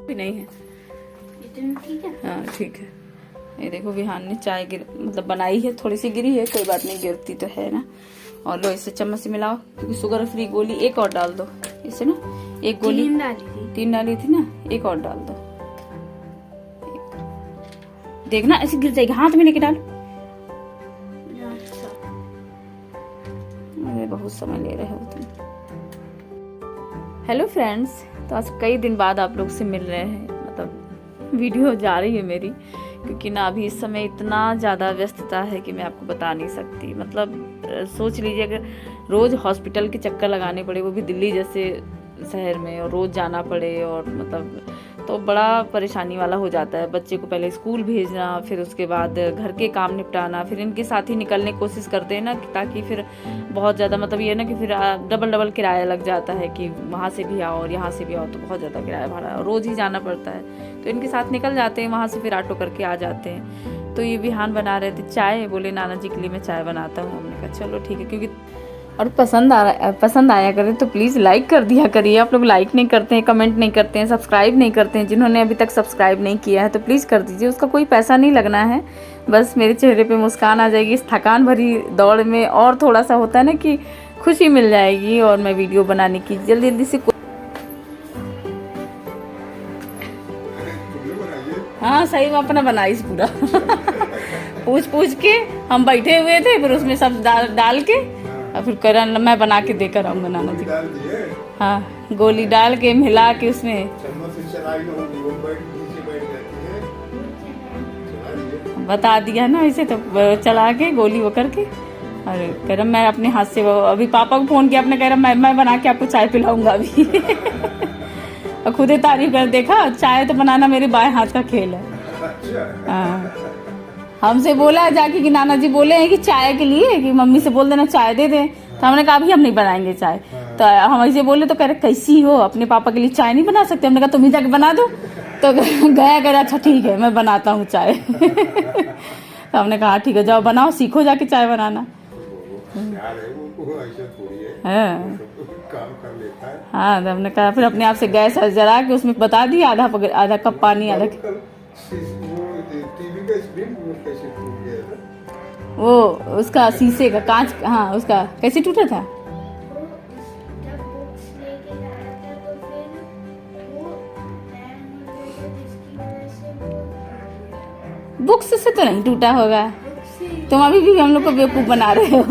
भी नहीं है, ठीक है। हाँ ठीक है। ये देखो विहान ने चाय मतलब बनाई है, थोड़ी सी गिरी है, कोई बात नहीं, गिरती तो है ना। और लो इसे चम्मच से मिलाओ, क्योंकि शुगर फ्री गोली एक और डाल दो इसे ना, एक गोली 3 डाली थी ना, एक और डाल दो। देखना ऐसे गिर जाएगी, हाथ में लेके डाल। अरे बहुत समय ले रहे हो तुम। हेलो फ्रेंड्स, तो आज कई दिन बाद आप लोग से मिल रहे हैं, मतलब वीडियो जा रही है मेरी, क्योंकि ना अभी इस समय इतना ज़्यादा व्यस्तता है कि मैं आपको बता नहीं सकती। मतलब सोच लीजिए अगर रोज़ हॉस्पिटल के चक्कर लगाने पड़े, वो भी दिल्ली जैसे शहर में, और रोज़ जाना पड़े, और मतलब तो बड़ा परेशानी वाला हो जाता है। बच्चे को पहले स्कूल भेजना, फिर उसके बाद घर के काम निपटाना, फिर इनके साथ ही निकलने की कोशिश करते हैं ना, ताकि फिर बहुत ज़्यादा मतलब ये ना कि फिर डबल किराया लग जाता है कि वहाँ से भी आओ और यहाँ से भी आओ, तो बहुत ज़्यादा किराया भाड़ा, रोज़ ही जाना पड़ता है। तो इनके साथ निकल जाते हैं, वहाँ से फिर ऑटो करके आ जाते हैं। तो ये विहान बना रहे थे चाय, बोले नाना जी के लिए मैं चाय बनाता हूँ। हमने कहा चलो ठीक है, क्योंकि और पसंद आया करे तो प्लीज़ लाइक कर दिया करिए। आप लोग लाइक नहीं करते हैं, कमेंट नहीं करते हैं, सब्सक्राइब नहीं करते हैं। जिन्होंने अभी तक सब्सक्राइब नहीं किया है तो प्लीज़ कर दीजिए, उसका कोई पैसा नहीं लगना है, बस मेरे चेहरे पे मुस्कान आ जाएगी इस थकान भरी दौड़ में, और थोड़ा सा होता है ना कि खुशी मिल जाएगी, और मैं वीडियो बनाने की जल्दी से। हाँ सही में अपना बनाइस पूरा पूछ के हम बैठे हुए थे, फिर उसमें सब डाल के, और फिर करण मैं बना के देकर आऊँगा नाना जी। हाँ गोली डाल के मिला के उसमें बता दिया ना ऐसे, तो चला के गोली वो करके, और कह रहा मैं अपने हाथ से, वो अभी पापा को फोन किया, अपने कह रहा मैं बना के आपको चाय पिलाऊंगा अभी और खुद ही तारीफ कर, देखा चाय तो बनाना मेरे बाएं हाथ का खेल है। हाँ हमसे बोला जाके कि नाना जी बोले हैं कि चाय के लिए कि मम्मी से बोल देना चाय दे दे, तो हमने कहा अभी हम नहीं बनाएंगे चाय। तो हम ऐसे बोले तो कह रहे कैसी हो, अपने पापा के लिए चाय नहीं बना सकते? हमने कहा तुम ही जाके बना दो। तो गया कह रहा अच्छा ठीक है मैं बनाता हूँ चाय तो हमने कहा ठीक है जाओ बनाओ, सीखो जाके चाय बनाना। हाँ तो हमने कहा, फिर अपने आप से गैस जला के उसमें बता दिया आधा कप पानी, वो उसका शीशे का कांच, हाँ उसका कैसे टूटा था? बुक्स से तो नहीं टूटा होगा, तुम अभी भी हम लोग को बेवकूफ बना रहे हो।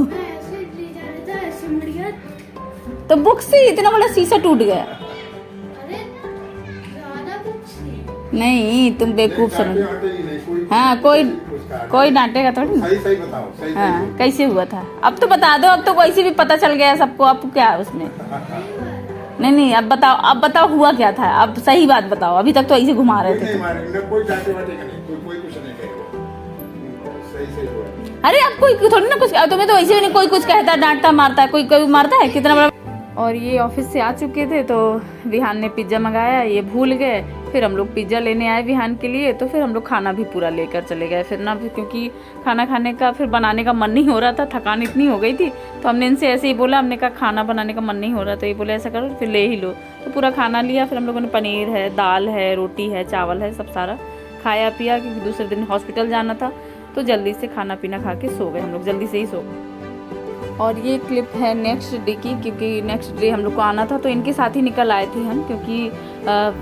तो बुक्स से इतना बड़ा शीशा टूट गया? नहीं तुम बेवकूफ समझ। हाँ कोई डांटेगा थोड़ी ना। सही बताओ, हाँ कैसे हुआ था अब तो बता दो, अब तो वैसे भी पता चल गया सबको, अब क्या है उसमें। नहीं अब बताओ हुआ क्या था, अब सही बात बताओ, अभी तक तो ऐसे घुमा रहे थे। अरे अब कोई थोड़ी ना कुछ, तुम्हें तो वैसे भी नहीं कोई कुछ कहता, डांटता मारता है, कोई मारता है, कितना बड़ा। और ये ऑफिस से आ चुके थे तो विहान ने पिज्ज़ा मंगाया, ये भूल गए, फिर हम लोग पिज्ज़ा लेने आए विहान के लिए, तो फिर हम लोग खाना भी पूरा लेकर चले गए। फिर ना, फिर क्योंकि खाना खाने का फिर बनाने का मन नहीं हो रहा था, थकान इतनी हो गई थी, तो हमने इनसे ऐसे ही बोला, हमने कहा खाना बनाने का मन नहीं हो रहा, तो ये बोले ऐसा करो फिर ले ही लो, तो पूरा खाना लिया। फिर हम लोगों ने पनीर है, दाल है, रोटी है, चावल है, सब सारा खाया पिया, क्योंकि दूसरे दिन हॉस्पिटल जाना था, तो जल्दी से खाना पीना खा के सो गए हम लोग, जल्दी से ही सो गए। और ये क्लिप है नेक्स्ट डे की, क्योंकि नेक्स्ट डे हम लोग को आना था, तो इनके साथ ही निकल आए थे हम, क्योंकि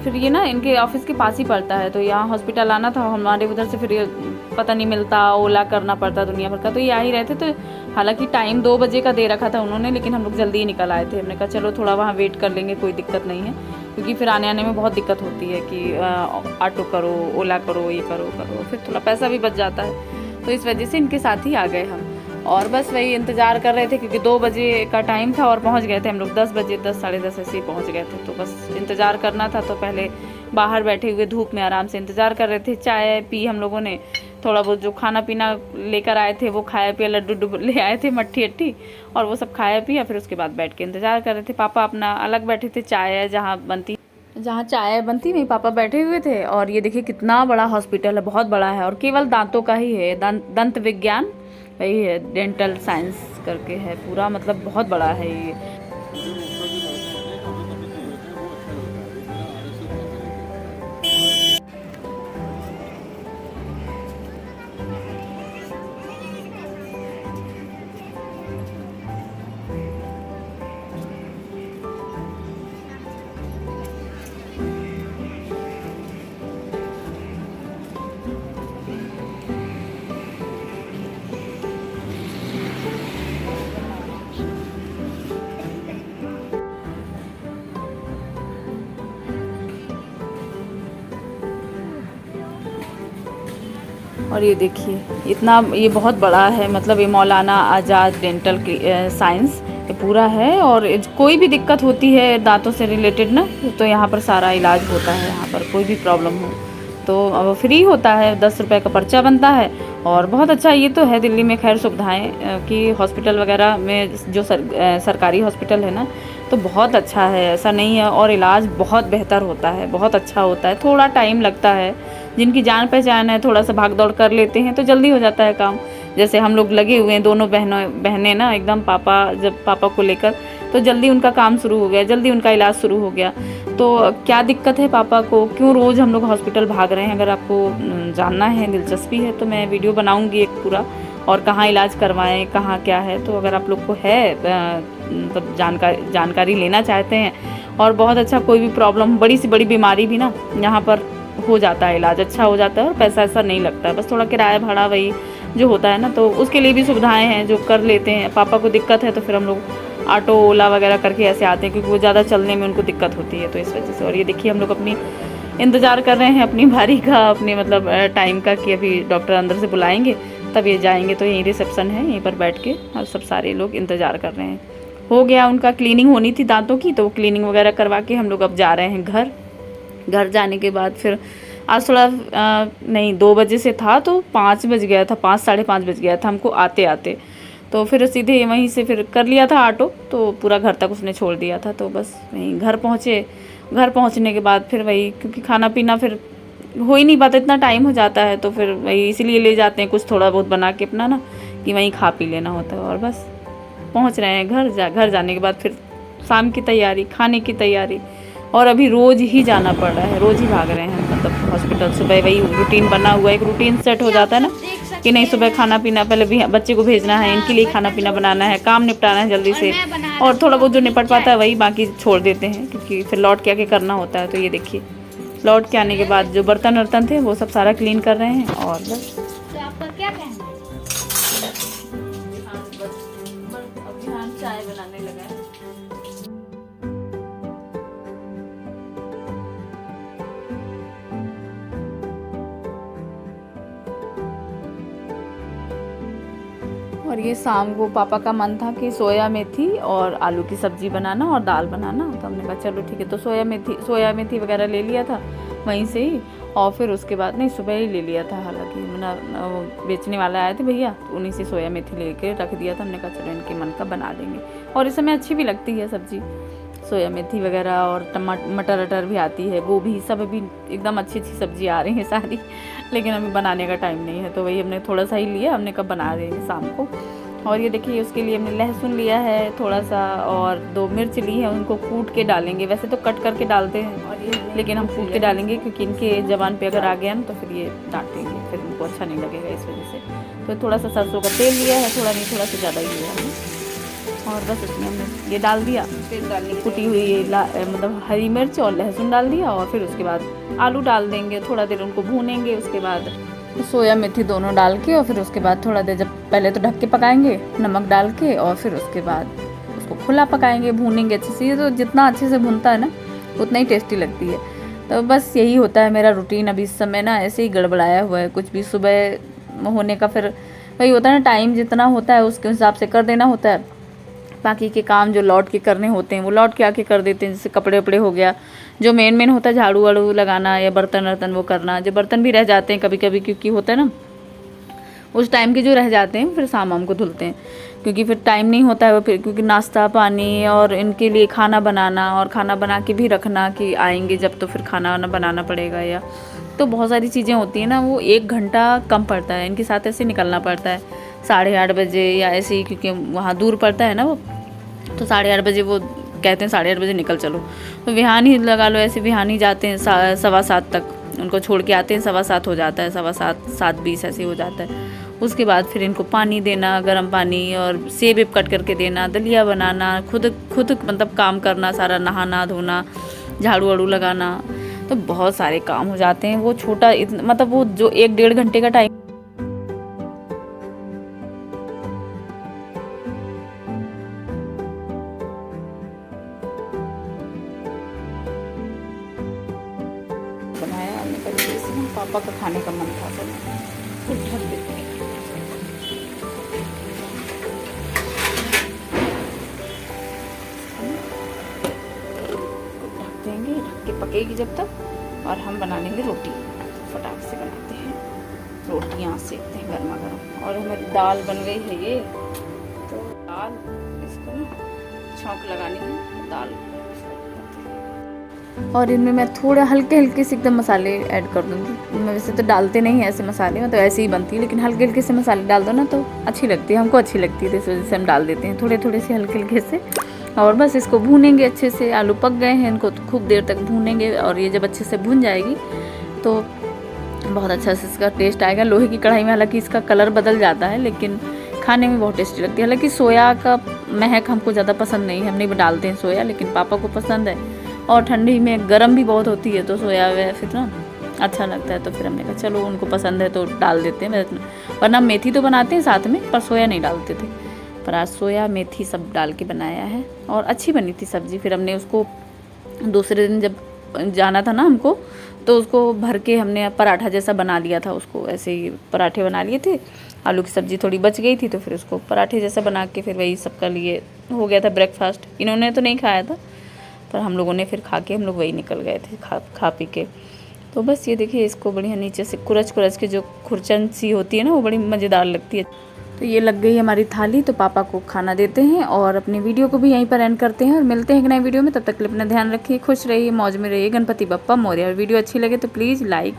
फिर ये ना इनके ऑफिस के पास ही पड़ता है, तो यहाँ हॉस्पिटल आना था हमारे उधर से, फिर ये पता नहीं मिलता, ओला करना पड़ता दुनिया भर का, तो ये आ ही रहे थे। तो हालांकि टाइम 2 बजे का दे रखा था उन्होंने, लेकिन हम लोग जल्दी ही निकल आए थे। हमने कहा चलो थोड़ा वहाँ वेट कर लेंगे, कोई दिक्कत नहीं है, क्योंकि फिर आने में बहुत दिक्कत होती है कि ऑटो करो, ओला करो, ये करो, फिर थोड़ा पैसा भी बच जाता है, तो इस वजह से इनके साथ ही आ गए हम। और बस वही इंतज़ार कर रहे थे, क्योंकि 2 बजे का टाइम था, और पहुंच गए थे हम लोग 10 बजे, 10 साढ़े 10 ऐसे ही पहुंच गए थे। तो बस इंतज़ार करना था, तो पहले बाहर बैठे हुए धूप में आराम से इंतज़ार कर रहे थे। चाय पी हम लोगों ने, थोड़ा बहुत जो खाना पीना लेकर आए थे वो खाया पिया, लड्डू ले आए थे, मट्ठी अट्ठी, और वो सब खाया पिया। फिर उसके बाद बैठ के इंतज़ार कर रहे थे। पापा अपना अलग बैठे थे, चाय जहाँ चाय बनती नहीं, पापा बैठे हुए थे। और ये देखिए कितना बड़ा हॉस्पिटल है, बहुत बड़ा है, और केवल दांतों का ही है, दंत विज्ञान वही है, डेंटल साइंस करके है पूरा, मतलब बहुत बड़ा है ये। और ये देखिए इतना, ये बहुत बड़ा है, मतलब ये मौलाना आज़ाद डेंटल साइंस ये पूरा है। और कोई भी दिक्कत होती है दांतों से रिलेटेड ना, तो यहाँ पर सारा इलाज होता है। यहाँ पर कोई भी प्रॉब्लम हो तो अब फ्री होता है, 10 रुपये का पर्चा बनता है। और बहुत अच्छा ये तो है दिल्ली में खैर सुविधाएं कि हॉस्पिटल वगैरह में जो सरकारी हॉस्पिटल है ना, तो बहुत अच्छा है, ऐसा नहीं है। और इलाज बहुत बेहतर होता है, बहुत अच्छा होता है। थोड़ा टाइम लगता है, जिनकी जान पहचान है थोड़ा सा भाग दौड़ कर लेते हैं तो जल्दी हो जाता है काम। जैसे हम लोग लगे हुए हैं, दोनों बहनें ना एकदम, पापा को लेकर, तो जल्दी उनका काम शुरू हो गया, जल्दी उनका इलाज शुरू हो गया। तो क्या दिक्कत है पापा को, क्यों रोज़ हम लोग हॉस्पिटल भाग रहे हैं? अगर आपको जानना है, दिलचस्पी है, तो मैं वीडियो बनाऊंगी एक पूरा, और कहाँ इलाज करवाएं, कहाँ क्या है। तो अगर आप लोग को है मतलब जानकारी लेना चाहते हैं, और बहुत अच्छा कोई भी प्रॉब्लम, बड़ी से बड़ी बीमारी भी ना यहाँ पर हो जाता है, इलाज अच्छा हो जाता है, और पैसा ऐसा नहीं लगता है। बस थोड़ा किराया भाड़ा वही जो होता है ना, तो उसके लिए भी सुविधाएं हैं जो कर लेते हैं। पापा को दिक्कत है तो फिर हम लोग ऑटो ओला वगैरह करके ऐसे आते हैं, क्योंकि वो ज़्यादा चलने में उनको दिक्कत होती है, तो इस वजह से। और ये देखिए हम लोग अपनी इंतज़ार कर रहे हैं अपनी बारी का, अपने मतलब टाइम का, कि अभी डॉक्टर अंदर से बुलाएंगे तब ये जाएंगे। तो यहीं रिसेप्शन है, यहीं पर बैठ के और सब सारे लोग इंतज़ार कर रहे हैं। हो गया उनका, क्लीनिंग होनी थी दांतों की, तो क्लीनिंग वगैरह करवा के हम लोग अब जा रहे हैं घर जाने के बाद फिर आज थोड़ा नहीं 2 बजे से था तो 5 बज गया था, 5 साढ़े 5 बज गया था हमको आते आते। तो फिर सीधे वहीं से फिर कर लिया था ऑटो, तो पूरा घर तक उसने छोड़ दिया था। तो बस वहीं घर पहुँचे। घर पहुँचने के बाद फिर वही, क्योंकि खाना पीना फिर हो ही नहीं पाता, इतना टाइम हो जाता है, तो फिर वही इसीलिए ले जाते हैं कुछ थोड़ा बहुत बना के अपना ना, कि वहीं खा पी लेना होता है। और बस पहुँच रहे हैं घर जाने के बाद फिर शाम की तैयारी, खाने की तैयारी। और अभी रोज़ ही जाना पड़ रहा है, रोज़ ही भाग रहे हैं मतलब हॉस्पिटल। सुबह वही रूटीन बना हुआ है, एक रूटीन सेट हो जाता है ना, कि नहीं सुबह खाना पीना, पहले भी बच्चे को भेजना है, इनके लिए खाना पीना बनाना है, काम निपटाना है जल्दी से, और थोड़ा बहुत जो निपट पाता है वही, बाकी छोड़ देते हैं, क्योंकि फिर लौट के आके करना होता है। तो ये देखिए लौट के आने के बाद जो बर्तन वर्तन थे वो सब सारा क्लीन कर रहे हैं। और बस तो आपका क्या कहना है? चाय बनाने लगा है। और ये शाम को पापा का मन था कि सोया मेथी और आलू की सब्जी बनाना और दाल बनाना, तो हमने कहा चलो ठीक है। तो सोया मेथी वगैरह ले लिया था वहीं से ही, और फिर उसके बाद नहीं सुबह ही ले लिया था, हालांकि वो बेचने वाला आए थे भैया, तो उन्हीं से सोया मेथी लेके रख दिया था। हमने कहा चलो इनके मन का बना देंगे, और इस समय अच्छी भी लगती है सब्जी, सोया मेथी वगैरह। और मटर अटर भी आती है, गोभी, सब अभी एकदम अच्छी सब्जी आ रही है सारी, लेकिन अभी बनाने का टाइम नहीं है, तो वही हमने थोड़ा सा ही लिया, हमने कब बना देंगे शाम को। और ये देखिए उसके लिए हमने लहसुन लिया है थोड़ा सा, और 2 मिर्च ली है, उनको कूट के डालेंगे, वैसे तो कट करके डालते हैं, लेकिन हम कूट के डालेंगे, क्योंकि इनके जबान पे अगर आ गया ना तो फिर ये डांटेंगे, फिर उनको अच्छा नहीं लगेगा, इस वजह से। तो थोड़ा सा सरसों का तेल लिया है, थोड़ा नहीं थोड़ा सा ज़्यादा ही लिया है, और बस इसमें हमने ये डाल दिया, फिर डालनी कुटी हुई मतलब हरी मिर्च और लहसुन डाल दिया, और फिर उसके बाद आलू डाल देंगे, थोड़ा देर उनको भूनेंगे, उसके बाद सोया मेथी दोनों डाल के, और फिर उसके बाद थोड़ा देर, जब पहले तो ढक के पकाएंगे नमक डाल के, और फिर उसके बाद उसको खुला पकाएंगे, भूनेंगे अच्छे से। ये तो जितना अच्छे से भूनता है ना उतना ही टेस्टी लगती है। तो बस यही होता है मेरा रूटीन अभी इस समय ना, ऐसे ही गड़बड़ाया हुआ है, कुछ भी सुबह होने का फिर वही होता है ना, टाइम जितना होता है उसके हिसाब से कर देना होता है। बाकी के काम जो लौट के करने होते हैं वो लौट के आके कर देते हैं, जैसे कपड़े वपड़े हो गया, जो मेन होता है झाड़ू वाड़ू लगाना या बर्तन वर्तन वो करना। जो बर्तन भी रह जाते हैं कभी कभी, क्योंकि होता है ना उस टाइम के जो रह जाते हैं फिर शाम को धुलते हैं, क्योंकि फिर टाइम नहीं होता है वो, फिर क्योंकि नाश्ता पानी और इनके लिए खाना बनाना, और खाना बना के भी रखना कि आएंगे जब तो फिर खाना वाना बनाना पड़ेगा, या तो बहुत सारी चीज़ें होती हैं ना, वो 1 घंटा कम पड़ता है, इनके साथ ऐसे निकलना पड़ता है 8:30 बजे या ऐसे ही, क्योंकि वहाँ दूर पड़ता है ना वो, तो 8:30 बजे वो कहते हैं 8:30 बजे निकल चलो, तो विहान ही लगा लो, ऐसे विहान ही जाते हैं 7:15 तक, उनको छोड़ के आते हैं 7:15 हो जाता है, 7:15 7:20 ऐसे हो जाता है। उसके बाद फिर इनको पानी देना, गर्म पानी, और सेब वेब कट करके देना, दलिया बनाना, खुद मतलब काम करना सारा, नहाना धोना, झाड़ू वाड़ू लगाना, तो बहुत सारे काम हो जाते हैं। वो छोटा मतलब वो जो 1-1.5 घंटे का टाइम बनाया हमने, पापा का खाने का मन था, फिर ढक देते हैं। ढक देंगे, ढक के पकेगी जब तक, और हम बना लेंगे रोटी। फटाक से बनाते हैं, रोटियाँ सेकते हैं गर्मा गर्म। और हमारी दाल बन गई है ये, तो दाल इसको ना छौंक लगानी है दाल। और इनमें मैं थोड़ा हल्के हल्के से एकदम मसाले ऐड कर दूँगी। मैं वैसे तो डालते नहीं हैं ऐसे मसाले, मतलब ऐसे ही बनती है, लेकिन हल्के हल्के से मसाले डाल दो ना तो अच्छी लगती है, हमको अच्छी लगती है, इस वजह से हम डाल देते हैं थोड़े थोड़े से हल्के हल्के से। और बस इसको भूनेंगे अच्छे से। आलू पक गए हैं, इनको तो खूब देर तक भूनेंगे, और ये जब अच्छे से भून जाएगी तो बहुत अच्छा से इसका टेस्ट आएगा। लोहे की कढ़ाई में हालांकि इसका कलर बदल जाता है, लेकिन खाने में बहुत टेस्टी लगती है। हालांकि सोया का महक हमको ज़्यादा पसंद नहीं है, हम नहीं डालते हैं सोया, लेकिन पापा को पसंद है। और ठंडी में गर्म भी बहुत होती है, तो सोया फिर ना अच्छा लगता है, तो फिर हमने कहा चलो उनको पसंद है तो डाल देते हैं। वरना मेथी तो बनाते हैं साथ में, पर सोया नहीं डालते थे। पर आज सोया मेथी सब डाल के बनाया है, और अच्छी बनी थी सब्ज़ी। फिर हमने उसको दूसरे दिन जब जाना था ना हमको, तो उसको भर के हमने पराठा जैसा बना लिया था। उसको ऐसे ही पराठे बना लिए थे, आलू की सब्ज़ी थोड़ी बच गई थी, तो फिर उसको पराठे जैसा बना के फिर वही सबका लिए हो गया था ब्रेकफास्ट। इन्होंने तो नहीं खाया था, पर हम लोगों ने फिर खा के हम लोग वही निकल गए थे खा पी के। तो बस ये देखिए, इसको बढ़िया नीचे से कुरच के जो खुरचन सी होती है ना, वो बड़ी मज़ेदार लगती है। तो ये लग गई हमारी थाली, तो पापा को खाना देते हैं और अपनी वीडियो को भी यहीं पर एंड करते हैं, और मिलते हैं एक नए वीडियो में। तब तक के लिए अपना ध्यान रखिए, खुश रहिए, मौज में रहिए। गणपति बप्पा मोरया। और वीडियो अच्छी लगे तो प्लीज़ लाइक